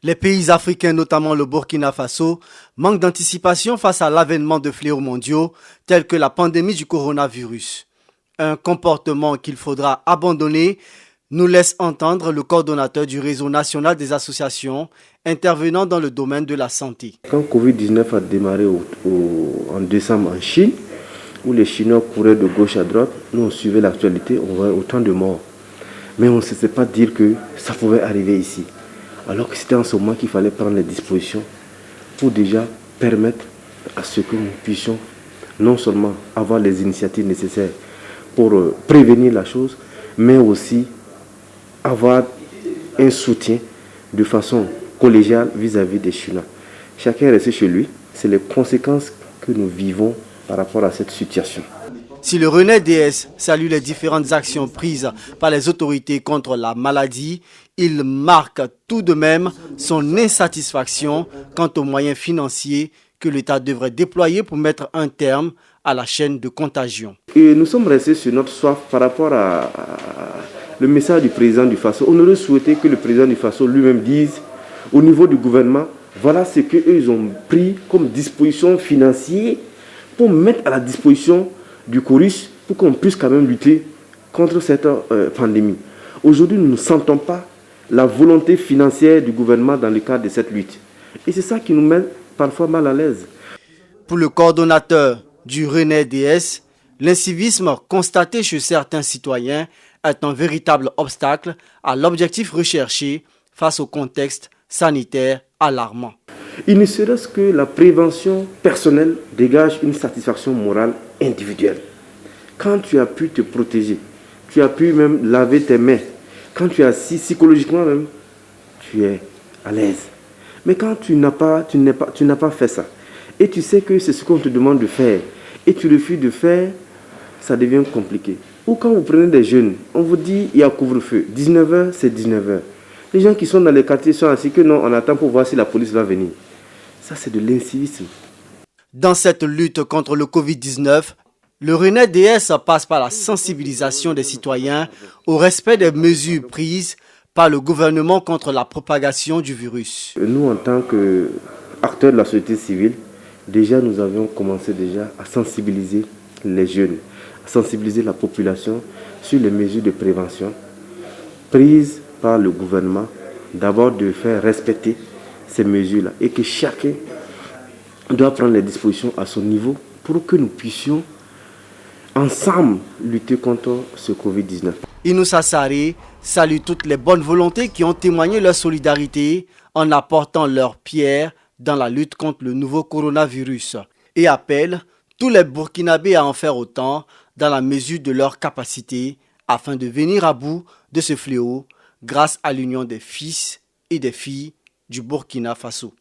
Les pays africains, notamment le Burkina Faso, manquent d'anticipation face à l'avènement de fléaux mondiaux tels que la pandémie du coronavirus. Un comportement qu'il faudra abandonner, nous laisse entendre le coordonnateur du réseau national des associations intervenant dans le domaine de la santé. Quand Covid-19 a démarré en décembre en Chine, où les Chinois couraient de gauche à droite, nous on suivait l'actualité, on voyait autant de morts. Mais on ne sait pas dire que ça pouvait arriver ici. Alors que c'était en ce moment qu'il fallait prendre les dispositions pour déjà permettre à ce que nous puissions non seulement avoir les initiatives nécessaires pour prévenir la chose, mais aussi avoir un soutien de façon collégiale vis-à-vis des Chinois. Chacun est resté chez lui. C'est les conséquences que nous vivons par rapport à cette situation. Si le RENES-DS salue les différentes actions prises par les autorités contre la maladie, il marque tout de même son insatisfaction quant aux moyens financiers que l'État devrait déployer pour mettre un terme à la chaîne de contagion. Et nous sommes restés sur notre soif par rapport à le message du président du Faso. On aurait souhaité que le président du Faso lui-même dise au niveau du gouvernement, voilà ce qu'eux ont pris comme disposition financière pour mettre à la disposition du CORUS pour qu'on puisse quand même lutter contre cette pandémie. Aujourd'hui, nous ne sentons pas la volonté financière du gouvernement dans le cadre de cette lutte. Et c'est ça qui nous met parfois mal à l'aise. Pour le coordonnateur du RENES-DS, l'incivisme constaté chez certains citoyens est un véritable obstacle à l'objectif recherché face au contexte sanitaire alarmant. Il ne serait-ce que la prévention personnelle dégage une satisfaction morale individuelle. Quand tu as pu te protéger, tu as pu même laver tes mains, quand tu es assis psychologiquement même, tu es à l'aise. Mais quand tu n'as pas fait ça, et tu sais que c'est ce qu'on te demande de faire, et tu refuses de faire, ça devient compliqué. Ou quand vous prenez des jeunes, on vous dit il y a couvre-feu, 19h c'est 19h. Les gens qui sont dans les quartiers sont assis que non, on attend pour voir si la police va venir. Ça, c'est de l'incivisme. Dans cette lutte contre le Covid-19, le RENES-DS passe par la sensibilisation des citoyens au respect des mesures prises par le gouvernement contre la propagation du virus. Nous, en tant qu'acteurs de la société civile, déjà nous avions commencé déjà à sensibiliser les jeunes, à sensibiliser la population sur les mesures de prévention prises par le gouvernement, d'abord de faire respecter ces mesures-là et que chacun doit prendre les dispositions à son niveau pour que nous puissions ensemble lutter contre ce Covid-19. Inoussa Sarré salue toutes les bonnes volontés qui ont témoigné leur solidarité en apportant leur pierre dans la lutte contre le nouveau coronavirus et appelle tous les Burkinabés à en faire autant dans la mesure de leur capacité afin de venir à bout de ce fléau grâce à l'union des fils et des filles du Burkina Faso.